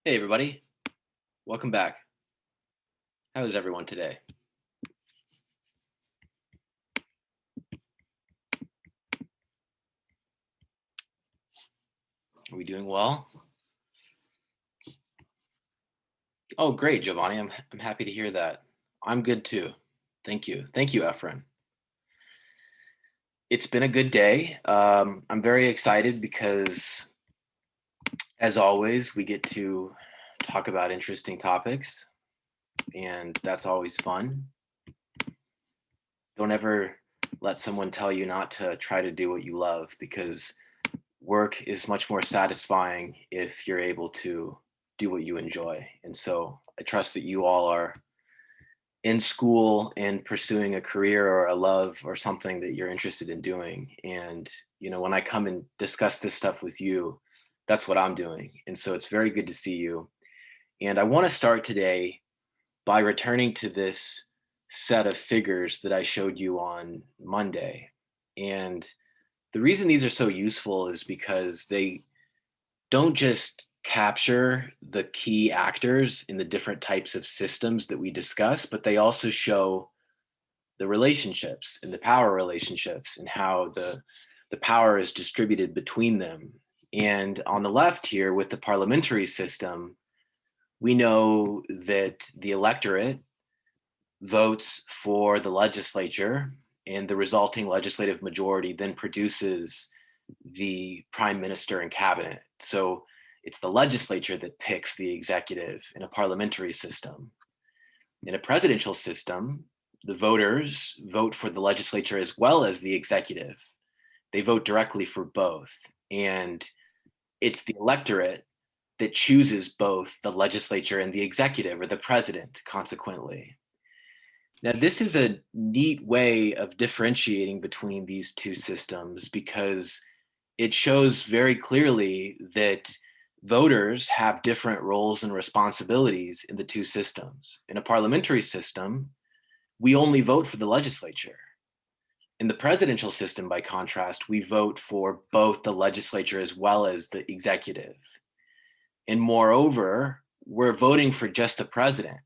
Hey everybody, welcome back. How is everyone today? Are we doing well? Oh, great, Giovanni. I'm happy to hear that. I'm good too. Thank you. Thank you, Efren. It's been a good day. I'm very excited because, as always, we get to talk about interesting topics, and that's always fun. Don't ever let someone tell you not to try to do what you love because work is much more satisfying if you're able to do what you enjoy. And so I trust that you all are in school and pursuing a career or a love or something that you're interested in doing. And, when I come and discuss this stuff with you, that's what I'm doing. And so it's very good to see you. And I want to start today by returning to this set of figures that I showed you on Monday. And the reason these are so useful is because they don't just capture the key actors in the different types of systems that we discuss, but they also show the relationships and the power relationships and how the power is distributed between them. And on the left here with the parliamentary system, we know that the electorate votes for the legislature, and the resulting legislative majority then produces the prime minister and cabinet. So it's the legislature that picks the executive in a parliamentary system. In a presidential system, the voters vote for the legislature as well as the executive. They vote directly for both. And it's the electorate that chooses both the legislature and the executive, or the president, consequently. Now, this is a neat way of differentiating between these two systems because it shows very clearly that voters have different roles and responsibilities in the two systems. In a parliamentary system, we only vote for the legislature. In the presidential system, by contrast, we vote for both the legislature as well as the executive. And moreover, we're voting for just the president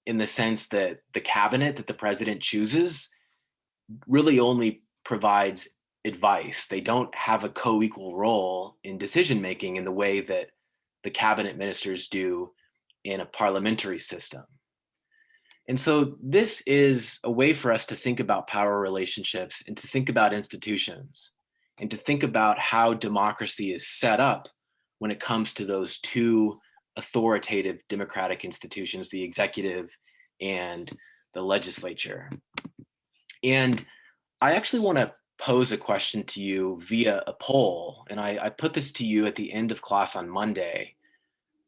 in the sense that the cabinet that the president chooses really only provides advice. They don't have a co-equal role in decision making in the way that the cabinet ministers do in a parliamentary system. And so this is a way for us to think about power relationships and to think about institutions and to think about how democracy is set up when it comes to those two authoritative democratic institutions, the executive and the legislature. And I actually want to pose a question to you via a poll. And I put this to you at the end of class on Monday.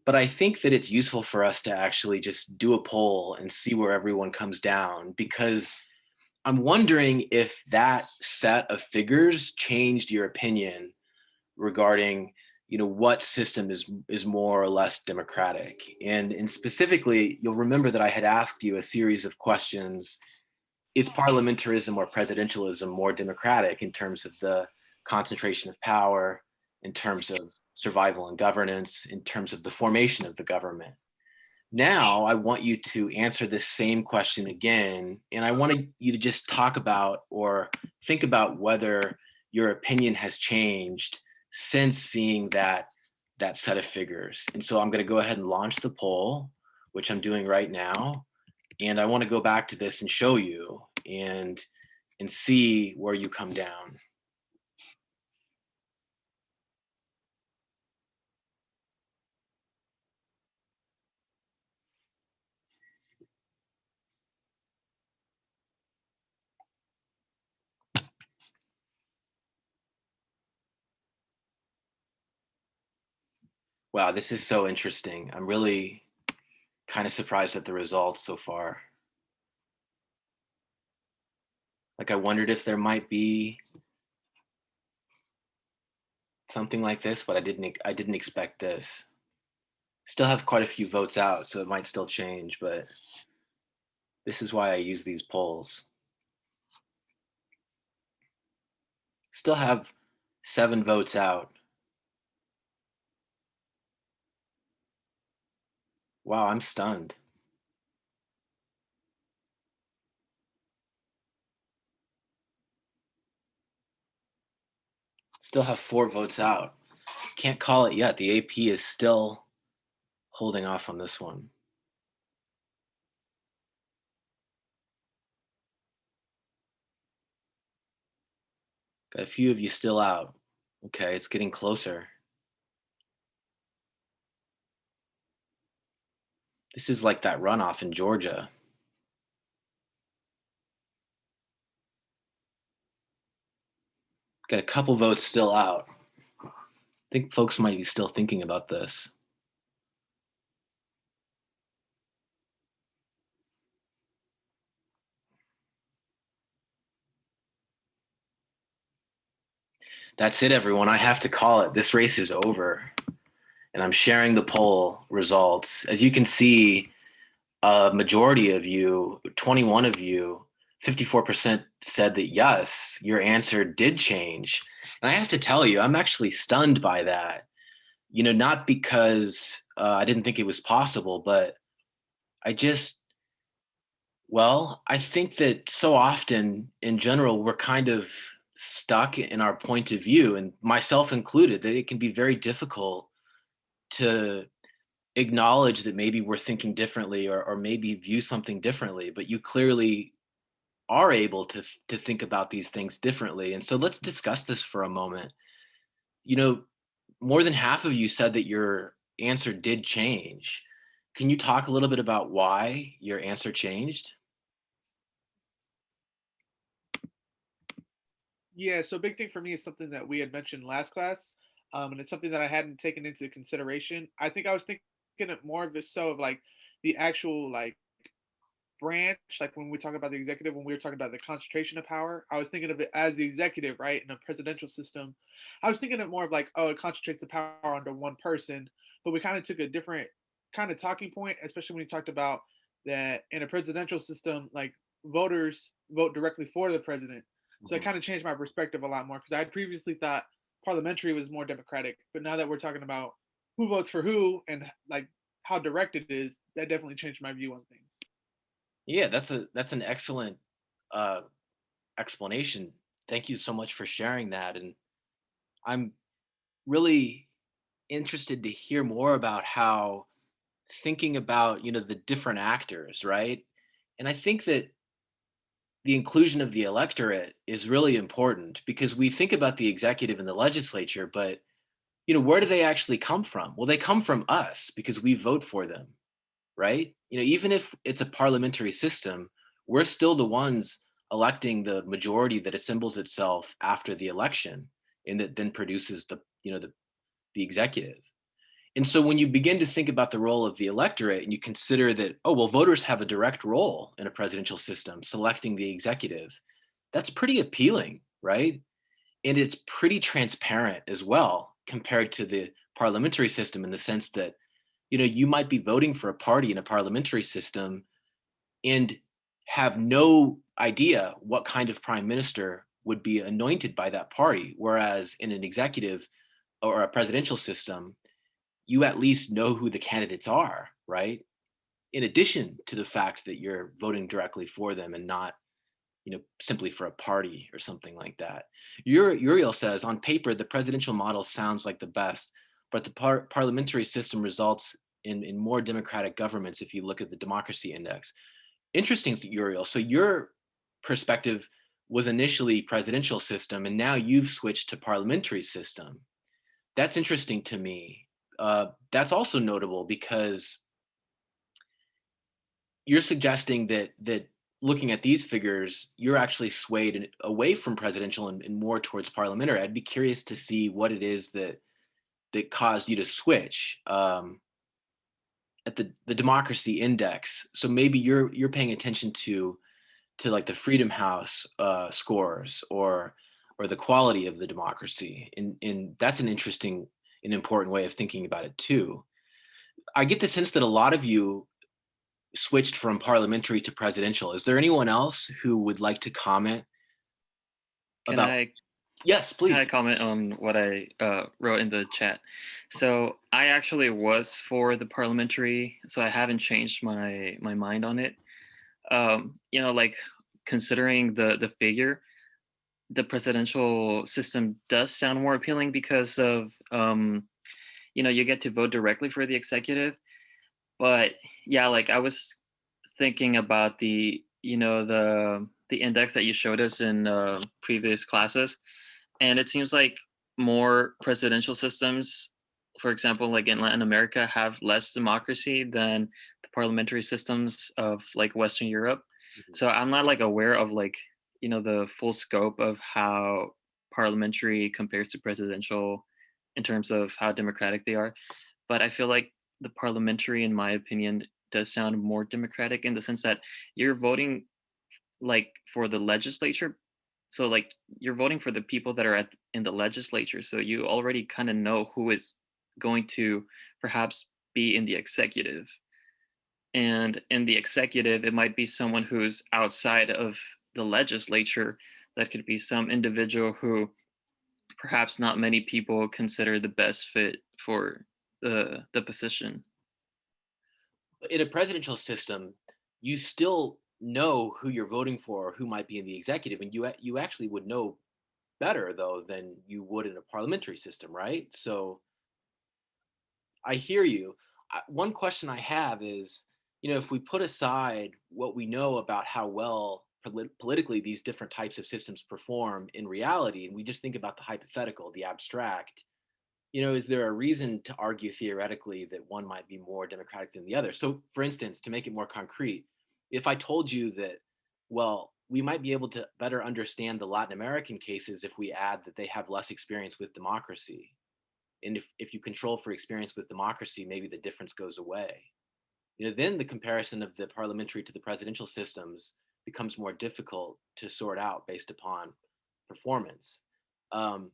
But I think that it's useful for us to actually just do a poll and see where everyone comes down, because I'm wondering if that set of figures changed your opinion regarding what system is more or less democratic. And specifically, you'll remember that I had asked you a series of questions. Is parliamentarism or presidentialism more democratic in terms of the concentration of power, in terms of survival and governance, in terms of the formation of the government? Now, I want you to answer this same question again, and I want you to just talk about or think about whether your opinion has changed since seeing that set of figures. And so I'm going to go ahead and launch the poll, which I'm doing right now. And I want to go back to this and show you and see where you come down. Wow, this is so interesting. I'm really kind of surprised at the results so far. Like, I wondered if there might be something like this, but I didn't expect this. Still have quite a few votes out, so it might still change, but this is why I use these polls. Still have 7 votes out. Wow, I'm stunned. Still have 4 votes out. Can't call it yet. The AP is still holding off on this one. Got a few of you still out. Okay, it's getting closer. This is like that runoff in Georgia. Got a couple votes still out. I think folks might be still thinking about this. That's it, everyone. I have to call it. This race is over. And I'm sharing the poll results. As you can see, a majority of you, 21 of you, 54% said that yes, your answer did change. And I have to tell you, I'm actually stunned by that. Not because I didn't think it was possible, but I just, well, I think that so often in general, we're kind of stuck in our point of view, and myself included, that it can be very difficult to acknowledge that maybe we're thinking differently or maybe view something differently, but you clearly are able to think about these things differently. And so let's discuss this for a moment. You know, more than half of you said that your answer did change. Can you talk a little bit about why your answer changed? Yeah, so big thing for me is something that we had mentioned last class, and it's something that I hadn't taken into consideration. I think I was thinking it more of it so of like the actual like branch, like when we talk about the executive, when we were talking about the concentration of power, I was thinking of it as the executive, right? In a presidential system, I was thinking of more of like, oh, it concentrates the power under one person. But we kind of took a different kind of talking point, especially when we talked about that in a presidential system, like voters vote directly for the president. So it Mhm. kind of changed my perspective a lot more because I had previously thought parliamentary was more democratic, but now that we're talking about who votes for who and like how direct it is, that definitely changed my view on things. Yeah, that's an excellent uh, explanation. Thank you so much for sharing that. And I'm really interested to hear more about how thinking about the different actors, right? And I think that the inclusion of the electorate is really important because we think about the executive and the legislature, but where do they actually come from? Well, they come from us because we vote for them, right? Even if it's a parliamentary system, we're still the ones electing the majority that assembles itself after the election and that then produces the executive. And so when you begin to think about the role of the electorate and you consider that, oh, well, voters have a direct role in a presidential system selecting the executive, that's pretty appealing, right? And it's pretty transparent as well compared to the parliamentary system in the sense that, you might be voting for a party in a parliamentary system and have no idea what kind of prime minister would be anointed by that party. Whereas in an executive or a presidential system, you at least know who the candidates are, right? In addition to the fact that you're voting directly for them and not, simply for a party or something like that. Uriel says, on paper, the presidential model sounds like the best, but the parliamentary system results in more democratic governments if you look at the democracy index. Interesting, Uriel. So your perspective was initially presidential system, and now you've switched to parliamentary system. That's interesting to me. That's also notable because you're suggesting that looking at these figures, you're actually swayed away from presidential and more towards parliamentary. I'd be curious to see what it is that caused you to switch at the democracy index. So maybe you're paying attention to like the Freedom House scores or the quality of the democracy, and that's an interesting and important way of thinking about it too. I get the sense that a lot of you switched from parliamentary to presidential. Is there anyone else who would like to comment Can about? I Yes, Can I please. comment on what I wrote in the chat? So I actually was for the parliamentary, so I haven't changed my mind on it. Like considering the figure, the presidential system does sound more appealing because of you get to vote directly for the executive. But yeah, like I was thinking about the index that you showed us in previous classes, and it seems like more presidential systems, for example, like in Latin America, have less democracy than the parliamentary systems of like Western Europe. Mhm. So I'm not like aware of like the full scope of how parliamentary compares to presidential in terms of how democratic they are. But I feel like the parliamentary, in my opinion, does sound more democratic in the sense that you're voting like for the legislature. So like you're voting for the people that are in the legislature, so you already kind of know who is going to perhaps be in the executive. And in the executive, it might be someone who's outside of the legislature. That could be some individual who perhaps not many people consider the best fit for the position. In a presidential system, you still know who you're voting for or who might be in the executive, and you actually would know better though than you would in a parliamentary system, right? So I hear you. One question I have is, if we put aside what we know about how well politically these different types of systems perform in reality, and we just think about the hypothetical, the abstract, is there a reason to argue theoretically that one might be more democratic than the other? So, for instance, to make it more concrete, if I told you that, well, we might be able to better understand the Latin American cases if we add that they have less experience with democracy. And if you control for experience with democracy, maybe the difference goes away. Then the comparison of the parliamentary to the presidential systems becomes more difficult to sort out based upon performance. Um,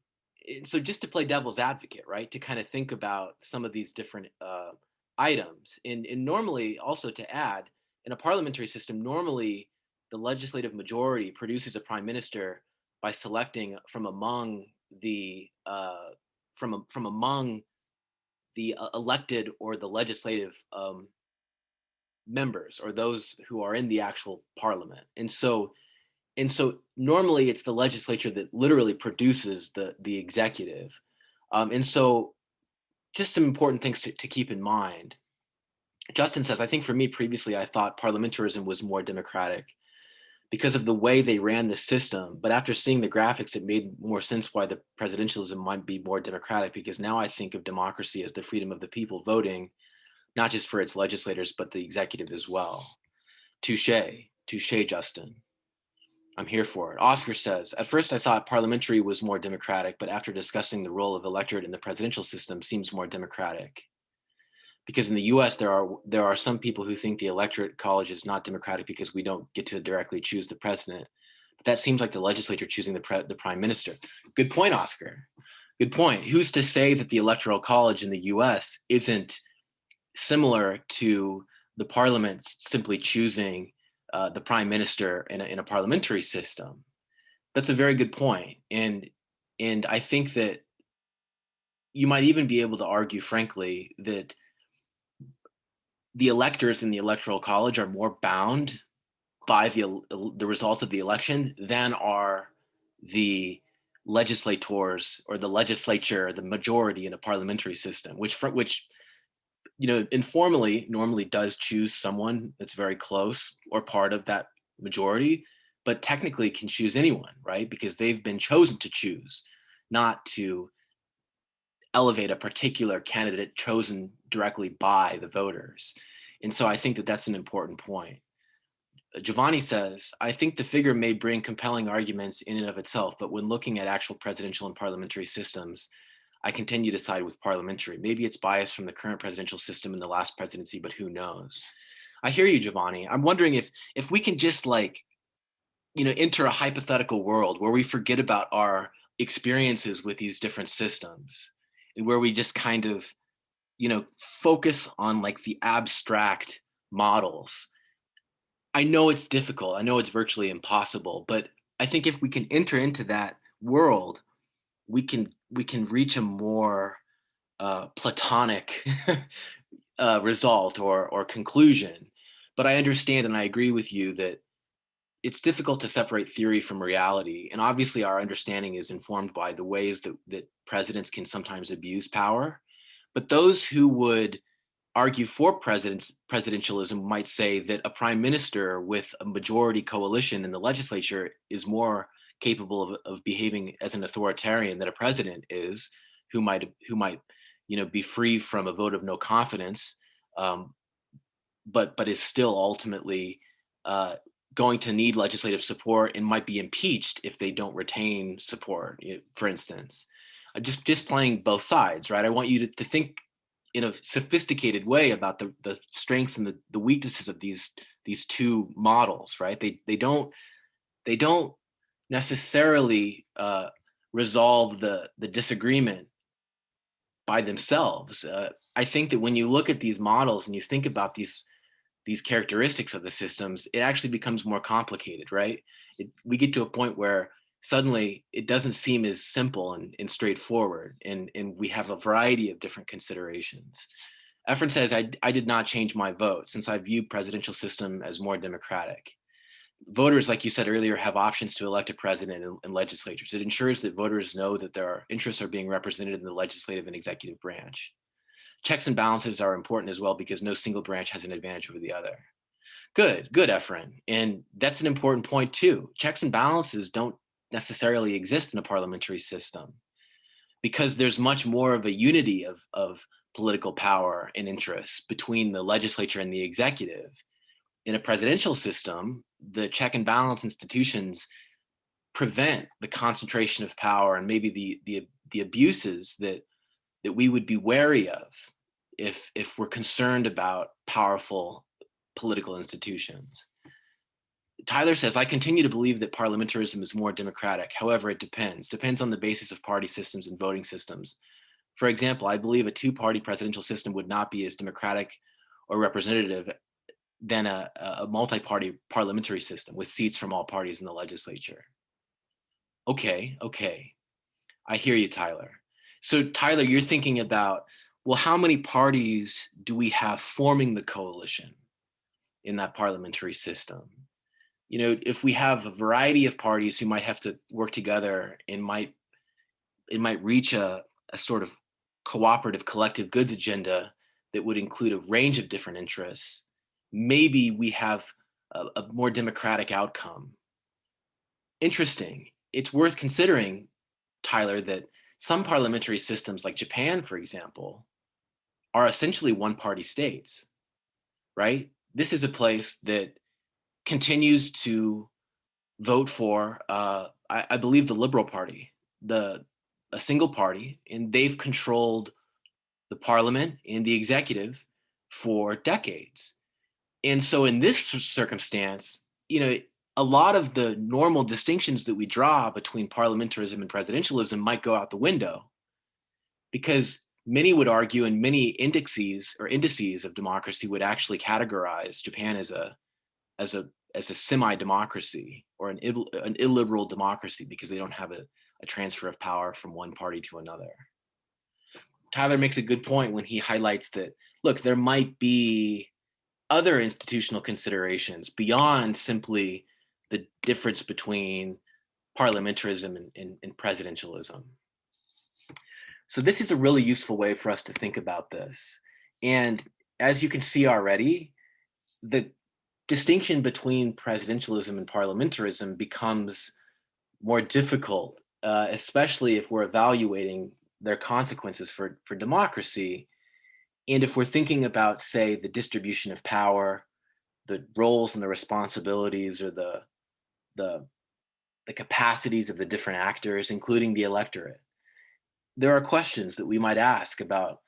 so just to play devil's advocate, right, to kind of think about some of these different items, and normally also to add, in a parliamentary system, normally the legislative majority produces a prime minister by selecting from among the from among the elected or the legislative members or those who are in the actual parliament. And so normally it's the legislature that literally produces the executive. And so just some important things to keep in mind. Justin says, I think for me previously, I thought parliamentarism was more democratic because of the way they ran the system. But after seeing the graphics, it made more sense why the presidentialism might be more democratic, because now I think of democracy as the freedom of the people voting, not just for its legislators, but the executive as well. Touche, touche, Justin. I'm here for it. Oscar says, at first I thought parliamentary was more democratic, but after discussing the role of electorate in the presidential system seems more democratic. Because in the US, there are some people who think the electorate college is not democratic because we don't get to directly choose the president. But that seems like the legislature choosing the prime minister. Good point, Oscar. Good point. Who's to say that the electoral college in the US isn't similar to the parliament simply choosing the prime minister in a parliamentary system? That's a very good point. And I think that you might even be able to argue, frankly, that the electors in the electoral college are more bound by the results of the election than are the legislators or the legislature, the majority in a parliamentary system, which informally normally does choose someone that's very close or part of that majority, but technically can choose anyone, right? Because they've been chosen to choose, not to elevate a particular candidate chosen directly by the voters. And so I think that that's an important point. Giovanni says, I think the figure may bring compelling arguments in and of itself, but when looking at actual presidential and parliamentary systems, I continue to side with parliamentary. Maybe it's biased from the current presidential system and the last presidency, but who knows? I hear you, Giovanni. I'm wondering if we can just enter a hypothetical world where we forget about our experiences with these different systems and where we just kind of, focus on like the abstract models. I know it's difficult. I know it's virtually impossible, but I think if we can enter into that world, we can reach a more platonic result or conclusion. But I understand and I agree with you that it's difficult to separate theory from reality. And obviously, our understanding is informed by the ways that presidents can sometimes abuse power. But those who would argue for presidentialism might say that a prime minister with a majority coalition in the legislature is more capable of behaving as an authoritarian than a president is, who might be free from a vote of no confidence, um, but is still ultimately uh, going to need legislative support and might be impeached if they don't retain support. For instance, just playing both sides, right? I want you to think in a sophisticated way about the strengths and the weaknesses of these two models, right? They don't necessarily resolve the disagreement by themselves. I think that when you look at these models and you think about these characteristics of the systems, it actually becomes more complicated, right? We get to a point where suddenly it doesn't seem as simple and straightforward, and we have a variety of different considerations. Efren says, I did not change my vote since I view presidential system as more democratic. Voters, like you said earlier, have options to elect a president and legislatures. It ensures that voters know that their interests are being represented in the legislative and executive branch. Checks and balances are important as well because no single branch has an advantage over the other. Good, Efren. And that's an important point too. Checks and balances don't necessarily exist in a parliamentary system because there's much more of a unity of political power and interests between the legislature and the executive. In a presidential system, the check and balance institutions prevent the concentration of power and maybe the abuses that we would be wary of if we're concerned about powerful political institutions. Tyler says, I continue to believe that parliamentarism is more democratic. However, it depends on the basis of party systems and voting systems. For example, I believe a two-party presidential system would not be as democratic or representative than a multi-party parliamentary system with seats from all parties in the legislature. Okay. I hear you, Tyler. So Tyler, you're thinking about, well, how many parties do we have forming the coalition in that parliamentary system? If we have a variety of parties who might have to work together and it might reach a sort of cooperative collective goods agenda that would include a range of different interests, maybe we have a more democratic outcome. Interesting. It's worth considering, Tyler, that some parliamentary systems like Japan, for example, are essentially one-party states, right? This is a place that continues to vote for, I believe, the Liberal Party, a single party, and they've controlled the parliament and the executive for decades. And so in this circumstance, a lot of the normal distinctions that we draw between parliamentarism and presidentialism might go out the window, because many would argue, and many indices of democracy would actually categorize Japan as a semi-democracy or an illiberal democracy because they don't have a transfer of power from one party to another. Tyler makes a good point when he highlights that, look, there might be other institutional considerations beyond simply the difference between parliamentarism and presidentialism. So this is a really useful way for us to think about this. And as you can see already, the distinction between presidentialism and parliamentarism becomes more difficult, especially if we're evaluating their consequences for democracy. And if we're thinking about, say, the distribution of power, the roles and the responsibilities, or the capacities of the different actors, including the electorate, there are questions that we might ask about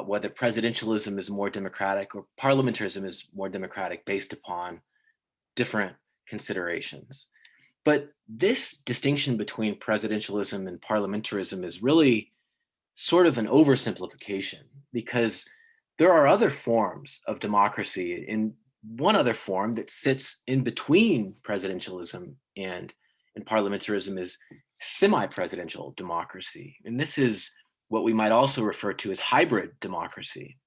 whether presidentialism is more democratic or parliamentarism is more democratic based upon different considerations. But this distinction between presidentialism and parliamentarism is really sort of an oversimplification, because there are other forms of democracy, and one other form that sits in between presidentialism and parliamentarism semi-presidential democracy. And this is what we might also refer to as hybrid democracy.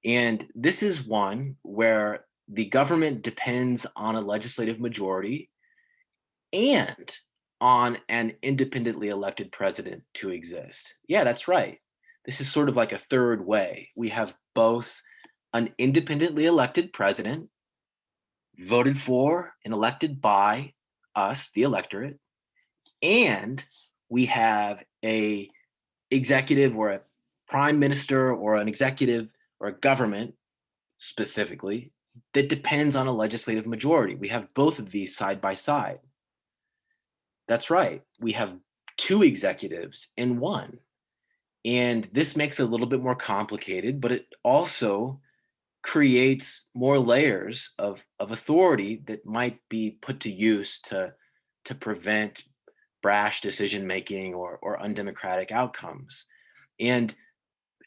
And this is one where the government depends on a legislative majority and on an independently elected president to exist. Yeah, that's right. This is sort of like a third way. We have both an independently elected president voted for and elected by us, the electorate, and we have a executive or a prime minister or an executive or a government specifically that depends on a legislative majority. We have both of these side by side. That's right. We have two executives in one. And this makes it a little bit more complicated, but it also creates more layers of authority that might be put to use to prevent brash decision making or undemocratic outcomes. And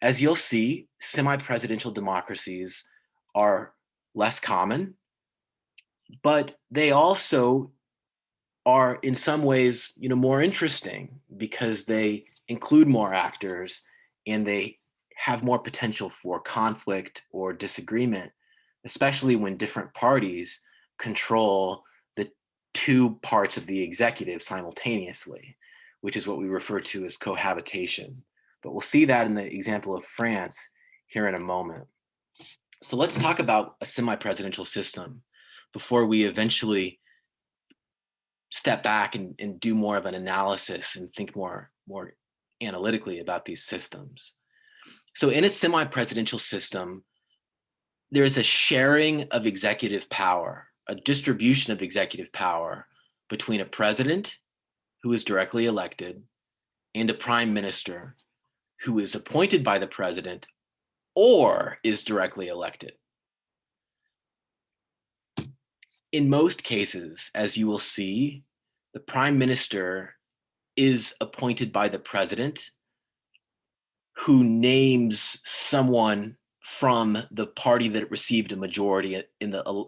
as you'll see, semi-presidential democracies are less common, but they also are in some ways, more interesting because they include more actors and they have more potential for conflict or disagreement, especially when different parties control the two parts of the executive simultaneously, which is what we refer to as cohabitation. But we'll see that in the example of France here in a moment. So let's talk about a semi-presidential system before we eventually step back and do more of an analysis and think more analytically about these systems. So in a semi-presidential system, there's a sharing of executive power, a distribution of executive power between a president who is directly elected and a prime minister who is appointed by the president or is directly elected. In most cases, as you will see, the prime minister is appointed by the president who names someone from the party that received a majority in the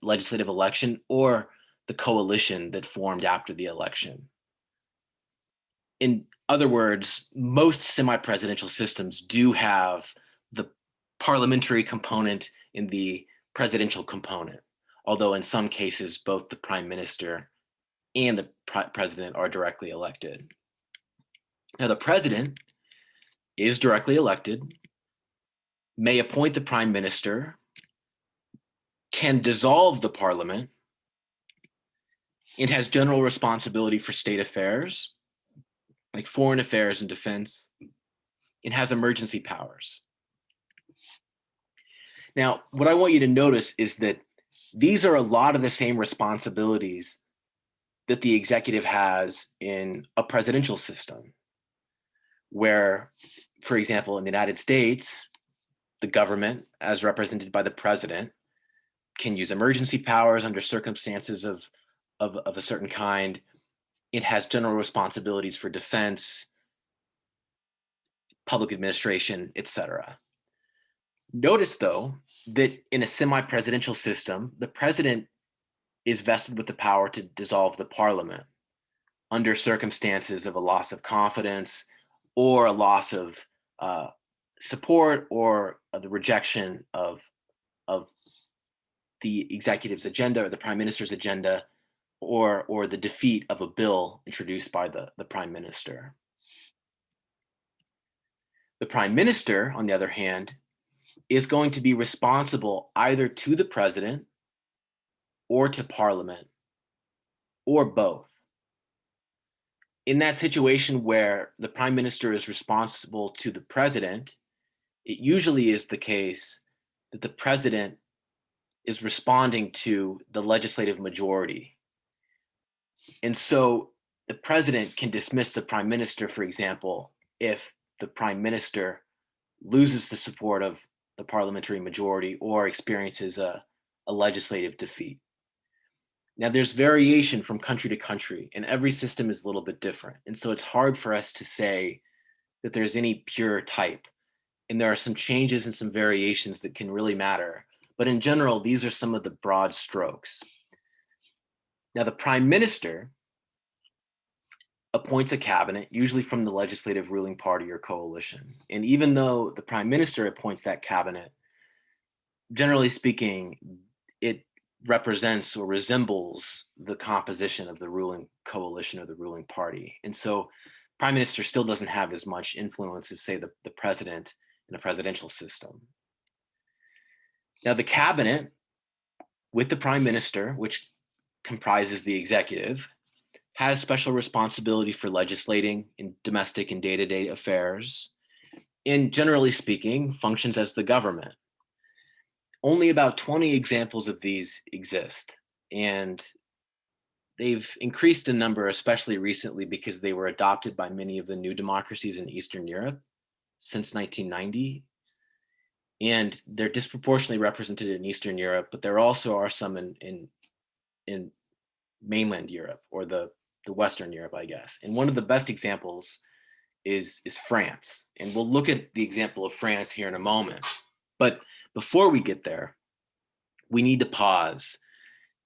legislative election or the coalition that formed after the election. In other words, most semi-presidential systems do have the parliamentary component and the presidential component, although in some cases, both the prime minister and the president are directly elected. Now, the president is directly elected, may appoint the prime minister, can dissolve the parliament, and has general responsibility for state affairs, like foreign affairs and defense, and has emergency powers. Now, what I want you to notice is that these are a lot of the same responsibilities that the executive has in a presidential system, where, for example, in the United States, the government, as represented by the president, can use emergency powers under circumstances of a certain kind. It has general responsibilities for defense, public administration, etc. Notice, though, that in a semi-presidential system, the president is vested with the power to dissolve the parliament under circumstances of a loss of confidence or a loss of support or the rejection of the executive's agenda or the prime minister's agenda or the defeat of a bill introduced by the prime minister. The prime minister, on the other hand, is going to be responsible either to the president or to parliament or both. In that situation where the prime minister is responsible to the president, it usually is the case that the president is responding to the legislative majority. And so the president can dismiss the prime minister, for example, if the prime minister loses the support of the parliamentary majority or experiences a legislative defeat. Now, there's variation from country to country, and every system is a little bit different. And so it's hard for us to say that there's any pure type. And there are some changes and some variations that can really matter. But in general, these are some of the broad strokes. Now, the prime minister appoints a cabinet, usually from the legislative ruling party or coalition. And even though the prime minister appoints that cabinet, generally speaking, it represents or resembles the composition of the ruling coalition or the ruling party. And so prime minister still doesn't have as much influence as, say, the president in a presidential system. Now, the cabinet with the prime minister, which comprises the executive, has special responsibility for legislating in domestic and day-to-day affairs, and generally speaking, functions as the government. Only about 20 examples of these exist, and they've increased in number, especially recently, because they were adopted by many of the new democracies in Eastern Europe since 1990. And they're disproportionately represented in Eastern Europe, but there also are some in mainland Europe, or the Western Europe, I guess. And one of the best examples is France. And we'll look at the example of France here in a moment. But before we get there, we need to pause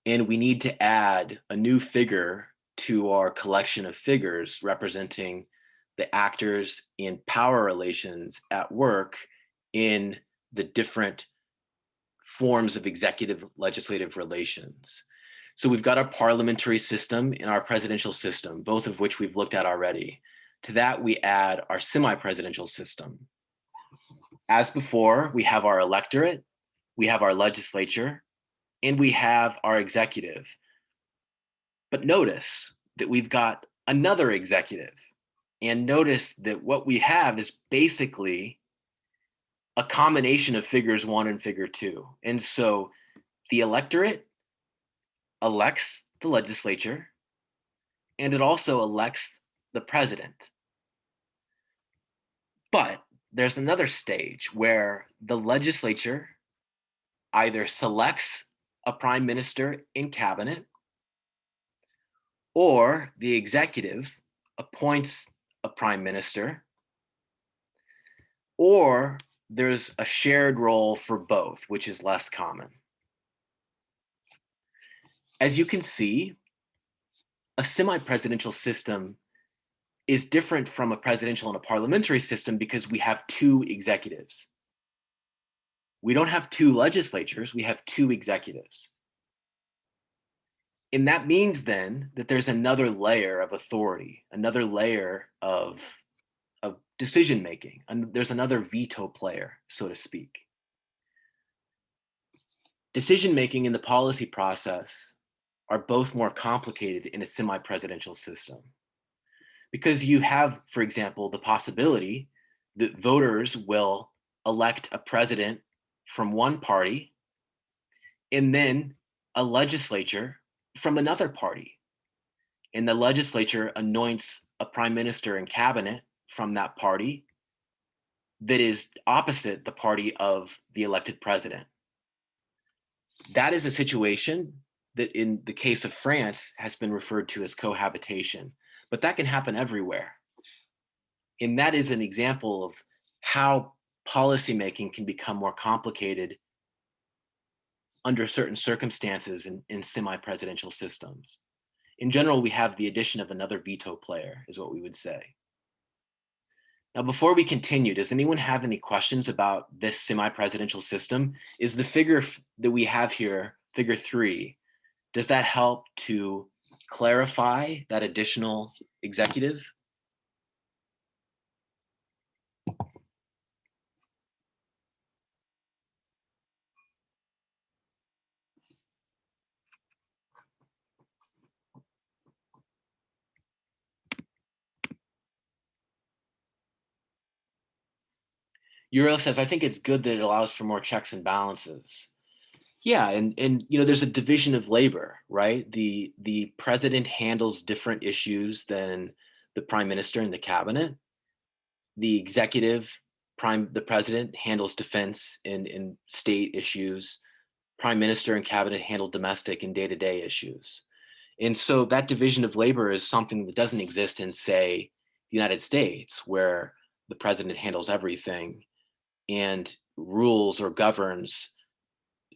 and we need to add a new figure to our collection of figures representing the actors and power relations at work in the different forms of executive legislative relations. So we've got our parliamentary system and our presidential system, both of which we've looked at already. To that, we add our semi-presidential system. As before, we have our electorate, we have our legislature, and we have our executive. But notice that we've got another executive. And notice that what we have is basically a combination of figures 1 and figure 2. And so the electorate elects the legislature, and it also elects the president. But there's another stage where the legislature either selects a prime minister in cabinet, or the executive appoints a prime minister, or there's a shared role for both, which is less common. As you can see, a semi-presidential system is different from a presidential and a parliamentary system because we have 2 executives. We don't have 2 legislatures, we have 2 executives. And that means then that there's another layer of authority, another layer of decision-making, and there's another veto player, so to speak. Decision-making in the policy process are both more complicated in a semi-presidential system, because you have, for example, the possibility that voters will elect a president from one party and then a legislature from another party. And the legislature anoints a prime minister and cabinet from that party that is opposite the party of the elected president. That is a situation that in the case of France has been referred to as cohabitation, but that can happen everywhere. And that is an example of how policymaking can become more complicated under certain circumstances in semi-presidential systems. In general, we have the addition of another veto player, is what we would say. Now, before we continue, does anyone have any questions about this semi-presidential system? Is the figure that we have here, figure 3, does that help to clarify that additional executive? Euro says, I think it's good that it allows for more checks and balances. Yeah, and you know, there's a division of labor, right? The president handles different issues than the prime minister and the cabinet. The executive, the president handles defense and state issues. Prime minister and cabinet handle domestic and day-to-day issues. And so that division of labor is something that doesn't exist in, say, the United States, where the president handles everything and rules or governs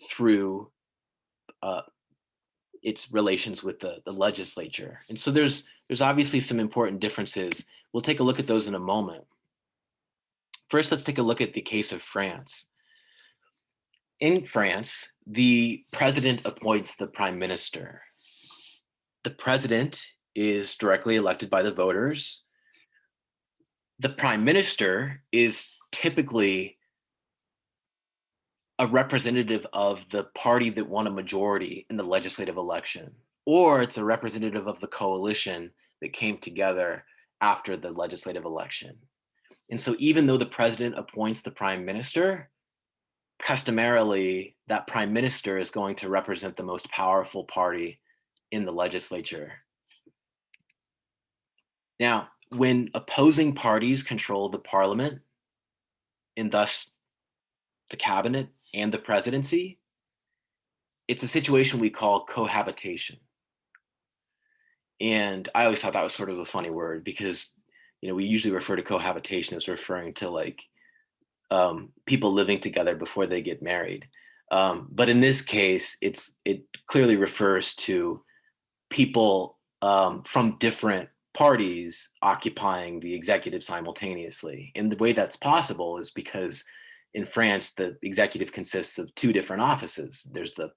through its relations with the legislature. And so there's there's obviously some important differences. We'll take a look at those in a moment. First, let's take a look at the case of France. In France, the president appoints the prime minister. The president is directly elected by the voters. The prime minister is typically a representative of the party that won a majority in the legislative election, or it's a representative of the coalition that came together after the legislative election. And so even though the president appoints the prime minister, customarily that prime minister is going to represent the most powerful party in the legislature. Now, when opposing parties control the parliament, and thus the cabinet and the presidency, it's a situation we call cohabitation. And I always thought that was sort of a funny word because, we usually refer to cohabitation as referring to like people living together before they get married. But in this case, it clearly refers to people from different parties occupying the executive simultaneously. And the way that's possible is because in France, the executive consists of two different offices. There's the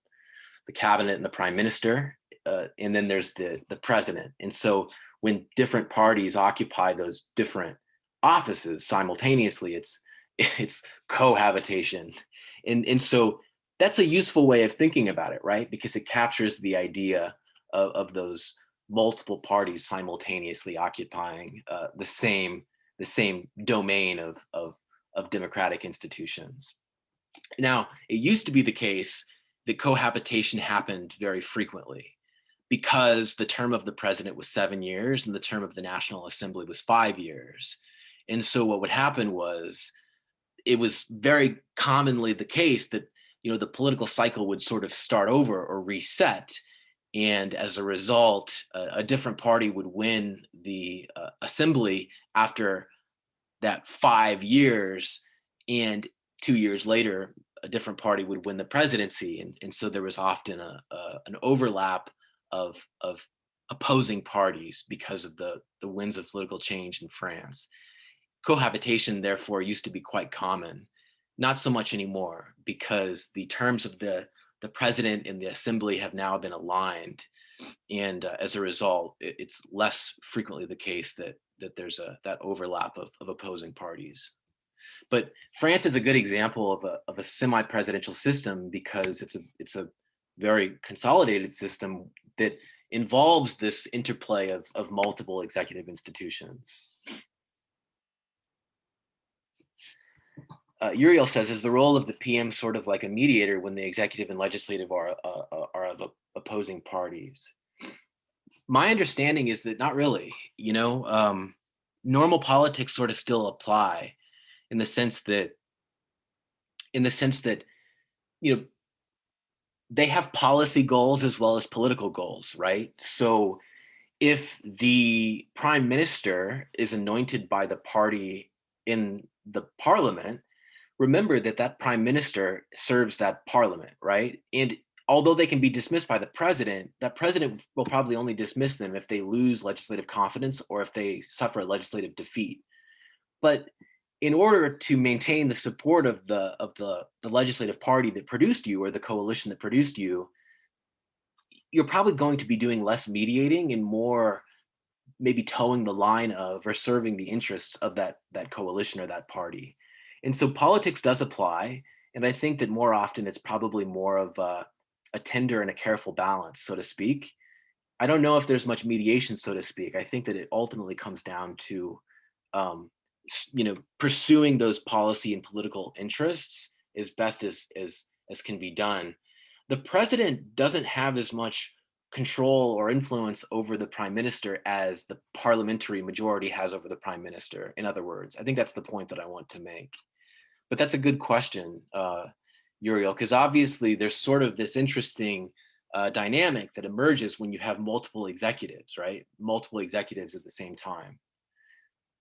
cabinet and the prime minister, and then there's the president. And so when different parties occupy those different offices simultaneously, it's cohabitation. And so that's a useful way of thinking about it, right? Because it captures the idea of those multiple parties simultaneously occupying the same domain of democratic institutions. Now, it used to be the case that cohabitation happened very frequently because the term of the president was 7 years and the term of the National Assembly was 5 years. And so what would happen was it was very commonly the case that the political cycle would sort of start over or reset. And as a result, a different party would win the assembly after that 5 years, and 2 years later, a different party would win the presidency. And so there was often an overlap of opposing parties because of the winds of political change in France. Cohabitation, therefore, used to be quite common. Not so much anymore because the terms of the president and the assembly have now been aligned. And as a result, it's less frequently the case that there's that overlap of opposing parties. But France is a good example of a semi-presidential system because it's a very consolidated system that involves this interplay of multiple executive institutions. Uriel says, is the role of the PM sort of like a mediator when the executive and legislative are of opposing parties? My understanding is that not really. Normal politics sort of still apply in the sense that they have policy goals as well as political goals, right? So if the prime minister is anointed by the party in the parliament, remember that prime minister serves that parliament, right? And although they can be dismissed by the president, that president will probably only dismiss them if they lose legislative confidence or if they suffer a legislative defeat. But in order to maintain the support of the legislative party that produced you or the coalition that produced you, you're probably going to be doing less mediating and more maybe towing the line of or serving the interests of that coalition or that party. And so politics does apply. And I think that more often it's probably more of a tender and a careful balance, so to speak. I don't know if there's much mediation, so to speak. I think that it ultimately comes down to, pursuing those policy and political interests as best as can be done. The president doesn't have as much control or influence over the prime minister as the parliamentary majority has over the prime minister. In other words, I think that's the point that I want to make. But that's a good question, Uriel, because obviously there's sort of this interesting dynamic that emerges when you have multiple executives, right? Multiple executives at the same time.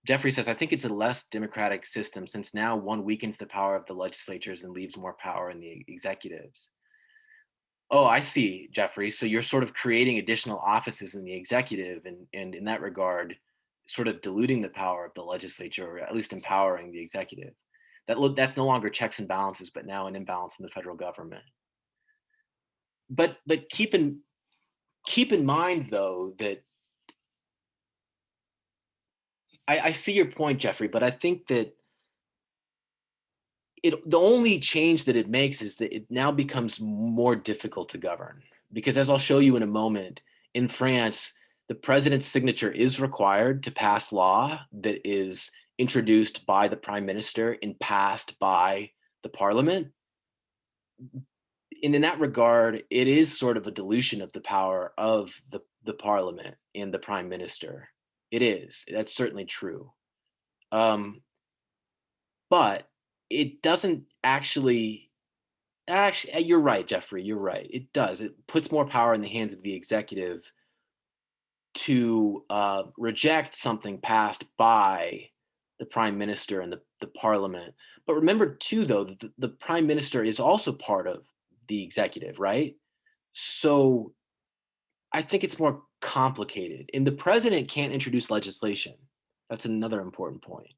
Jeffrey says, I think it's a less democratic system since now one weakens the power of the legislatures and leaves more power in the executives. Oh, I see, Jeffrey. So you're sort of creating additional offices in the executive, and in that regard, sort of diluting the power of the legislature, or at least empowering the executive. That's no longer checks and balances, but now an imbalance in the federal government. But keep in mind though that I see your point, Jeffrey, but I think that the only change that it makes is that it now becomes more difficult to govern, because as I'll show you in a moment, in France, the president's signature is required to pass law that is introduced by the prime minister and passed by the parliament. And in that regard, it is sort of a dilution of the power of the parliament and the prime minister. It is. That's certainly true. Um, but it doesn't actually, you're right, Jeffrey, you're right. It does. It puts more power in the hands of the executive to reject something passed by the prime minister and the parliament. But remember too, though, that the prime minister is also part of the executive, right? So I think it's more complicated. And the president can't introduce legislation. That's another important point.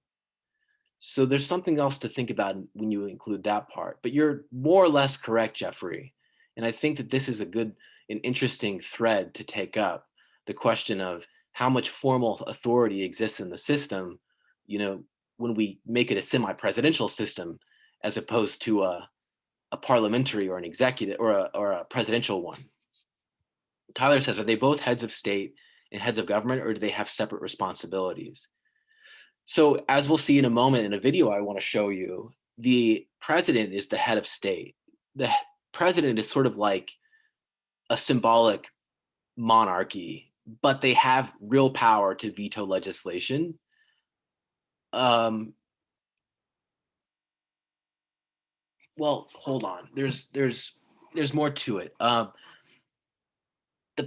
So there's something else to think about when you include that part. But you're more or less correct, Jeffrey. And I think that this is a good and interesting thread to take up, the question of how much formal authority exists in the system, when we make it a semi-presidential system as opposed to a parliamentary or an executive or a presidential one. Tyler says, are they both heads of state and heads of government, or do they have separate responsibilities? So as we'll see in a moment in a video I want to show you, the president is the head of state. The president is sort of like a symbolic monarchy, but they have real power to veto legislation. Well, hold on. There's more to it. The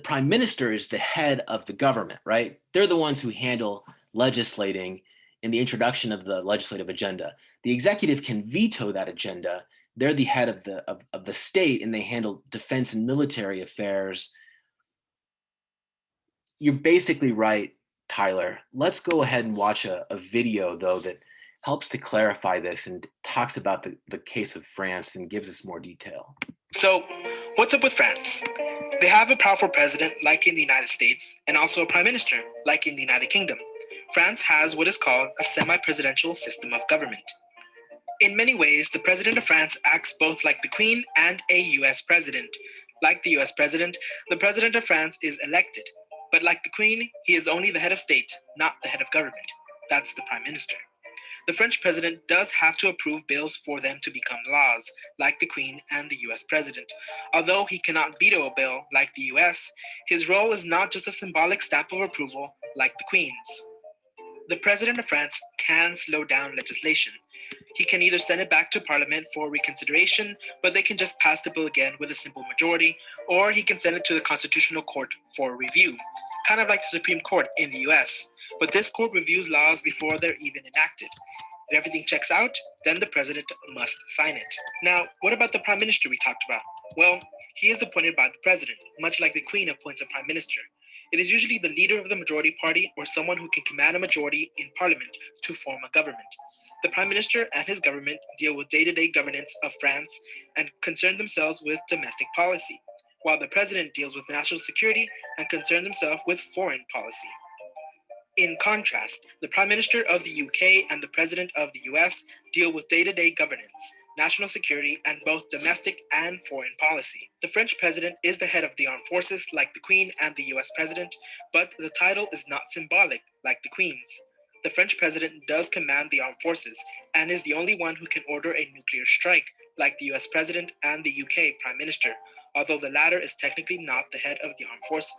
prime minister is the head of the government, right? They're the ones who handle legislating and the introduction of the legislative agenda. The executive can veto that agenda. They're the head of the state, and they handle defense and military affairs. You're basically right, Tyler. Let's go ahead and watch a video, though, that helps to clarify this and talks about the case of France and gives us more detail. So, what's up with France? They have a powerful president, like in the United States, and also a prime minister, like in the United Kingdom. France has what is called a semi-presidential system of government. In many ways, the president of France acts both like the Queen and a US president. Like the US president, the president of France is elected. But like the Queen, he is only the head of state, not the head of government. That's the prime minister. The French president does have to approve bills for them to become laws, like the Queen and the US president. Although he cannot veto a bill like the US, his role is not just a symbolic stamp of approval like the Queen's. The president of France can slow down legislation. He can either send it back to Parliament for reconsideration, but they can just pass the bill again with a simple majority, or he can send it to the Constitutional Court for review, kind of like the Supreme Court in the US. But this court reviews laws before they're even enacted. If everything checks out, then the president must sign it. Now, what about the prime minister we talked about? Well, he is appointed by the president, much like the Queen appoints a prime minister. It is usually the leader of the majority party or someone who can command a majority in parliament to form a government. The prime minister and his government deal with day-to-day governance of France and concern themselves with domestic policy, while the president deals with national security and concerns himself with foreign policy. In contrast, the Prime Minister of the UK and the President of the US deal with day-to-day governance, national security, and both domestic and foreign policy. The French President is the head of the armed forces like the Queen and the US President, but the title is not symbolic like the Queen's. The French President does command the armed forces and is the only one who can order a nuclear strike like the US President and the UK Prime Minister, although the latter is technically not the head of the armed forces.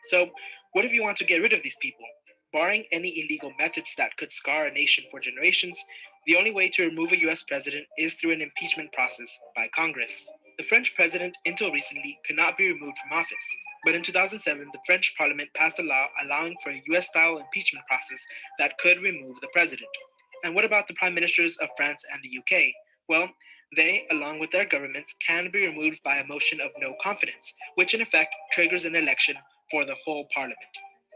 So, what if you want to get rid of these people? Barring any illegal methods that could scar a nation for generations, the only way to remove a US president is through an impeachment process by Congress. The French president, until recently, could not be removed from office, but in 2007, the French parliament passed a law allowing for a US-style impeachment process that could remove the president. And what about the prime ministers of France and the UK? Well, They, along with their governments, can be removed by a motion of no confidence, which in effect triggers an election for the whole parliament.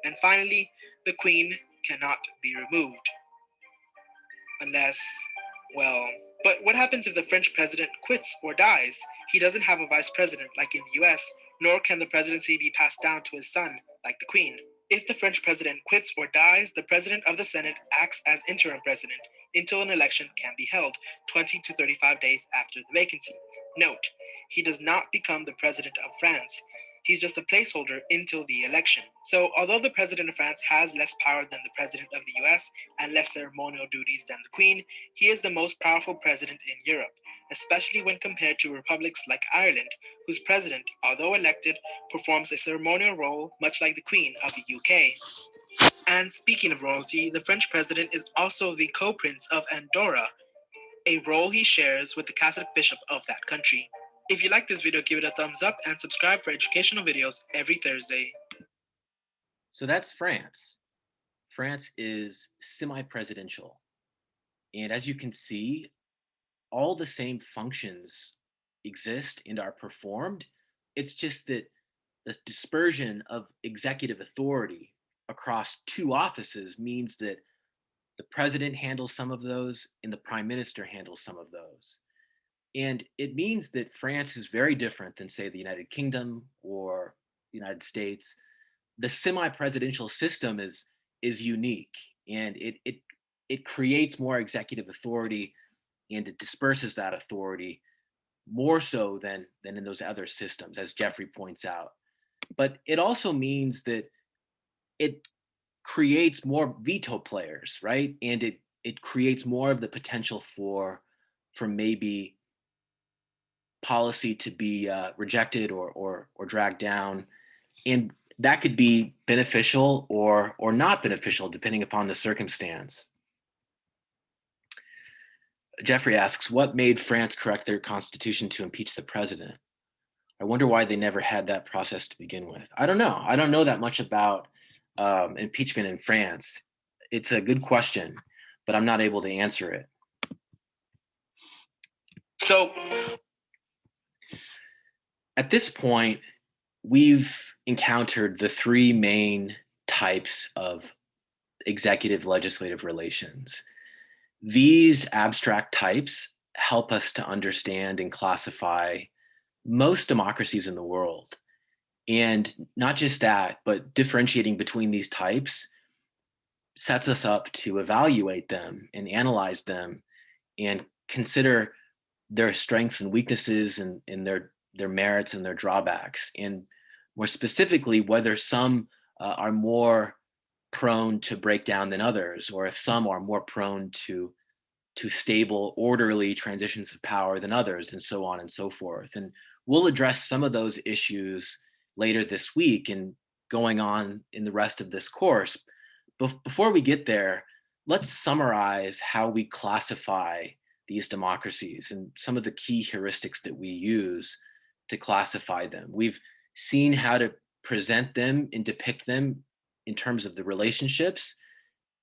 And finally, the Queen cannot be removed. Unless, well, but what happens if the French president quits or dies? He doesn't have a vice president like in the US, nor can the presidency be passed down to his son like the Queen. If the French president quits or dies, the president of the Senate acts as interim president until an election can be held 20 to 35 days after the vacancy. Note, he does not become the president of France. He's just a placeholder until the election. So, although the president of France has less power than the president of the US and less ceremonial duties than the Queen, he is the most powerful president in Europe, especially when compared to republics like Ireland, whose president, although elected, performs a ceremonial role much like the Queen of the UK. And speaking of royalty, the French president is also the co-prince of Andorra, a role he shares with the Catholic bishop of that country. If you like this video, give it a thumbs up and subscribe for educational videos every Thursday. So that's France. France is semi-presidential. And as you can see, all the same functions exist and are performed. It's just that the dispersion of executive authority across two offices means that the president handles some of those and the prime minister handles some of those. And it means that France is very different than, say, the United Kingdom or the United States. The semi-presidential system is unique, and it creates more executive authority, and it disperses that authority more so than in those other systems, as Jeffrey points out. But it also means that it creates more veto players, right? And it creates more of the potential for maybe policy to be rejected or dragged down, and that could be beneficial or not beneficial depending upon the circumstance. Jeffrey asks, what made France correct their constitution to impeach the president? I wonder why they never had that process to begin with. I don't know. I don't know that much about impeachment in France. It's a good question, but I'm not able to answer it. So, at this point, we've encountered the three main types of executive legislative relations. These abstract types help us to understand and classify most democracies in the world. And not just that, but differentiating between these types sets us up to evaluate them and analyze them and consider their strengths and weaknesses and their merits and their drawbacks. And more specifically, whether some are more prone to break down than others, or if some are more prone to stable, orderly transitions of power than others, and so on and so forth. And we'll address some of those issues later this week and going on in the rest of this course. Before we get there, let's summarize how we classify these democracies and some of the key heuristics that we use to classify them. We've seen how to present them and depict them in terms of the relationships.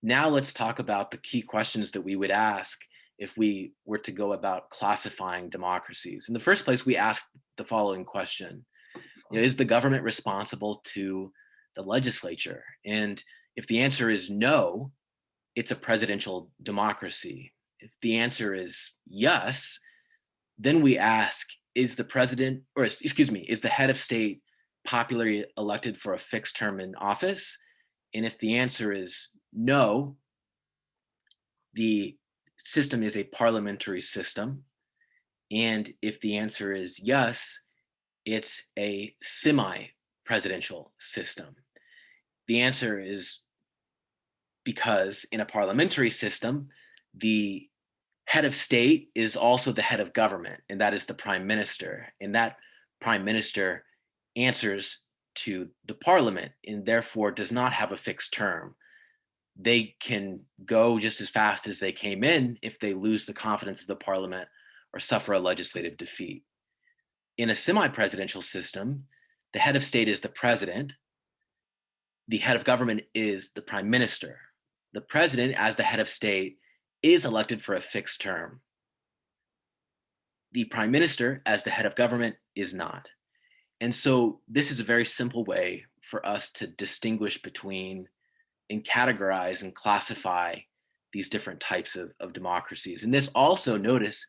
Now let's talk about the key questions that we would ask if we were to go about classifying democracies. In the first place, we ask the following question. Is the government responsible to the legislature? And if the answer is no, it's a presidential democracy. If the answer is yes, then we ask, is the president, or excuse me, is the head of state popularly elected for a fixed term in office? And if the answer is no, the system is a parliamentary system. And if the answer is yes, it's a semi-presidential system. The answer is because in a parliamentary system, the head of state is also the head of government, and that is the prime minister. And that prime minister answers to the parliament and therefore does not have a fixed term. They can go just as fast as they came in if they lose the confidence of the parliament or suffer a legislative defeat. In a semi-presidential system, the head of state is the president. The head of government is the prime minister. The president, as the head of state, is elected for a fixed term. the prime minister, as the head of government, is not. And so this is a very simple way for us to distinguish between and categorize and classify these different types of democracies. And this also, notice,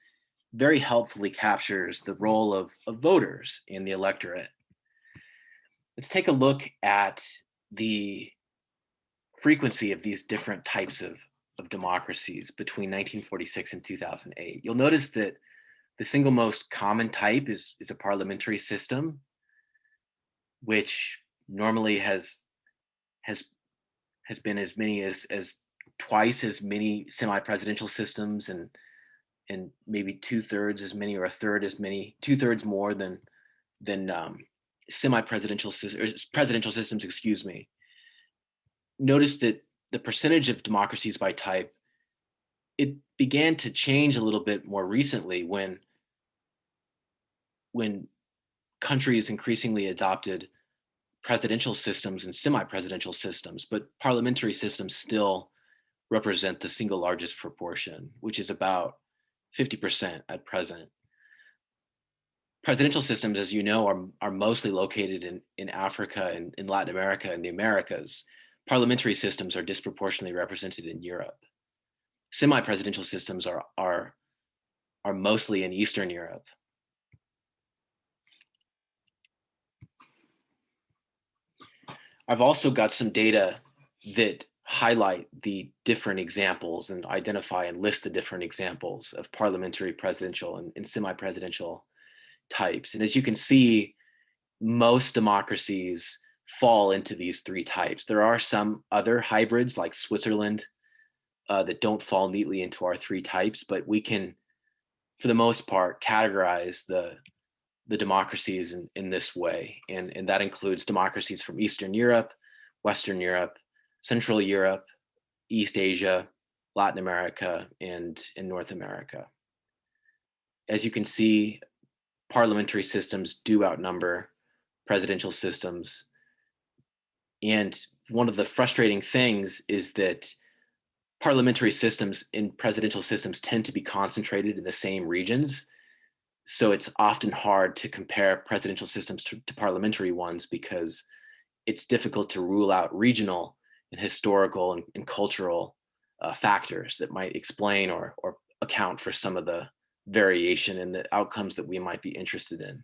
very helpfully captures the role of voters in the electorate. Let's take a look at the frequency of these different types of democracies between 1946 and 2008. You'll notice that the single most common type is a parliamentary system, which normally has been as many as twice as many semi-presidential systems, and maybe two-thirds as many, or a third as many, two-thirds more than semi-presidential presidential systems, excuse me. Notice that the percentage of democracies by type, it began to change a little bit more recently when countries increasingly adopted presidential systems and semi-presidential systems, but parliamentary systems still represent the single largest proportion, which is about 50% at present. Presidential systems, as you know, are mostly located in Africa and in Latin America and the Americas. Parliamentary systems are disproportionately represented in Europe. Semi-presidential systems are mostly in Eastern Europe. I've also got some data that highlight the different examples and identify and list the different examples of parliamentary, presidential, and semi-presidential types. And as you can see, most democracies fall into these three types. There are some other hybrids like Switzerland that don't fall neatly into our three types, but we can, for the most part, categorize the democracies in this way. And that includes democracies from Eastern Europe, Western Europe, Central Europe, East Asia, Latin America, and in North America. As you can see, parliamentary systems do outnumber presidential systems. And one of the frustrating things is that parliamentary systems and presidential systems tend to be concentrated in the same regions. So it's often hard to compare presidential systems to parliamentary ones because it's difficult to rule out regional and historical and cultural factors that might explain or account for some of the variation in the outcomes that we might be interested in.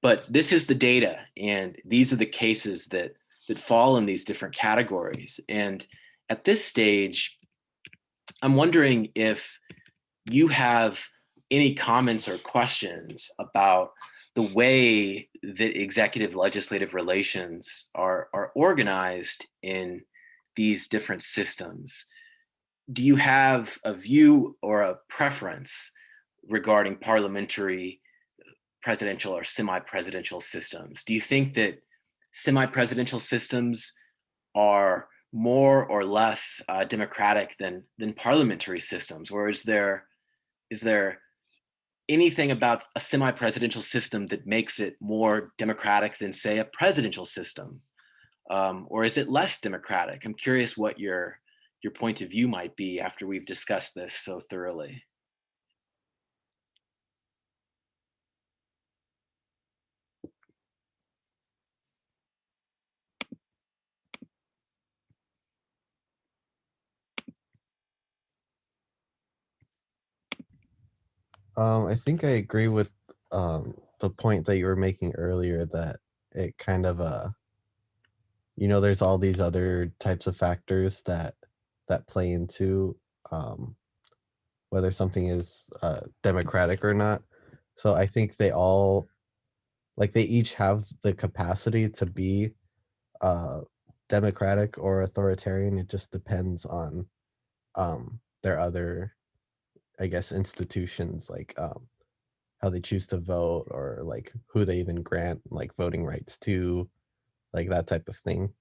But this is the data, and these are the cases that fall in these different categories. And at this stage, I'm wondering if you have any comments or questions about the way that executive legislative relations are organized in these different systems. Do you have a view or a preference regarding parliamentary, presidential, or semi-presidential systems? Do you think that semi-presidential systems are more or less democratic than parliamentary systems, or is there anything about a semi-presidential system that makes it more democratic than, say, a presidential system, or is it less democratic? I'm curious what your point of view might be after we've discussed this so thoroughly. I think I agree with the point that you were making earlier, that it kind of there's all these other types of factors that play into whether something is democratic or not. So I think they all, like, they each have the capacity to be democratic or authoritarian. It just depends on their other, I guess, institutions, like how they choose to vote, or like who they even grant like voting rights to, like that type of thing.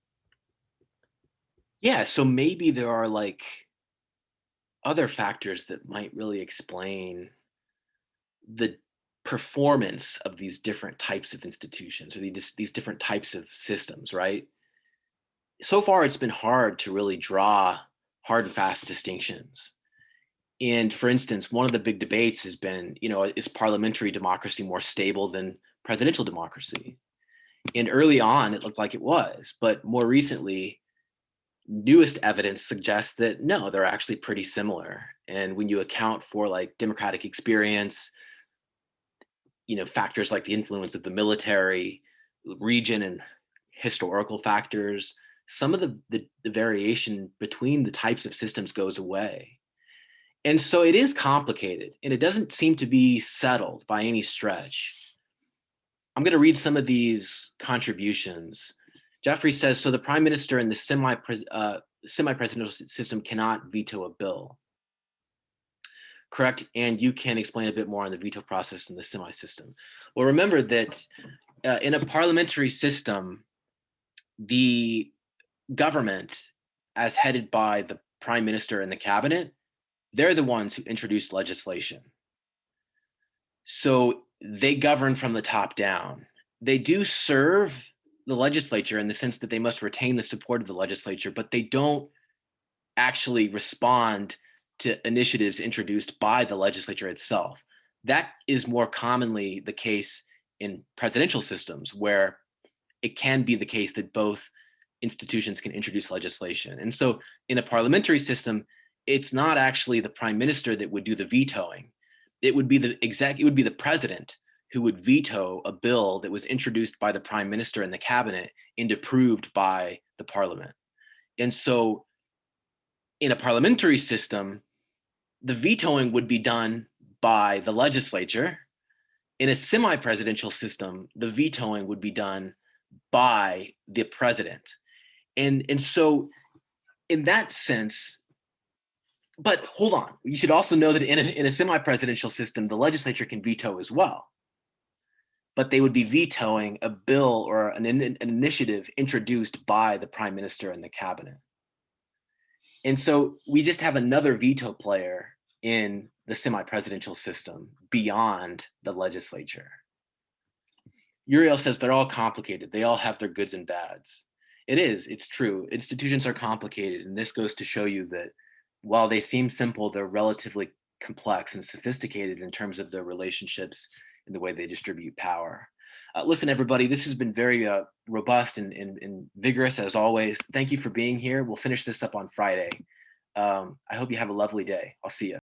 Yeah, so maybe there are like other factors that might really explain the performance of these different types of institutions, or these different types of systems, right? So far, it's been hard to really draw hard and fast distinctions. And for instance, one of the big debates has been, is parliamentary democracy more stable than presidential democracy? And early on, it looked like it was, but more recently, newest evidence suggests that no, they're actually pretty similar. And when you account for like democratic experience, factors like the influence of the military, region, and historical factors, some of the variation between the types of systems goes away. And so it is complicated, and it doesn't seem to be settled by any stretch. I'm going to read some of these contributions. Jeffrey says, so the prime minister in the semi-presidential system cannot veto a bill. Correct, and you can explain a bit more on the veto process in the semi-system. Well, remember that in a parliamentary system, the government, as headed by the prime minister and the cabinet, they're the ones who introduce legislation. So they govern from the top down. They do serve the legislature in the sense that they must retain the support of the legislature, but they don't actually respond to initiatives introduced by the legislature itself. That is more commonly the case in presidential systems, where it can be the case that both institutions can introduce legislation. And so in a parliamentary system, it's not actually the prime minister that would do the vetoing. It would be the president who would veto a bill that was introduced by the prime minister and the cabinet and approved by the parliament. And so in a parliamentary system, the vetoing would be done by the legislature. In a semi-presidential system, the vetoing would be done by the president. And so in that sense, but hold on, you should also know that in a semi-presidential system, the legislature can veto as well. But they would be vetoing a bill or an initiative introduced by the prime minister and the cabinet. And so we just have another veto player in the semi-presidential system beyond the legislature. Uriel says they're all complicated. They all have their goods and bads. It's true. Institutions are complicated. And this goes to show you that while they seem simple, they're relatively complex and sophisticated in terms of their relationships and the way they distribute power. Listen, everybody, this has been very robust and vigorous as always. Thank you for being here. We'll finish this up on Friday. I hope you have a lovely day. I'll see you.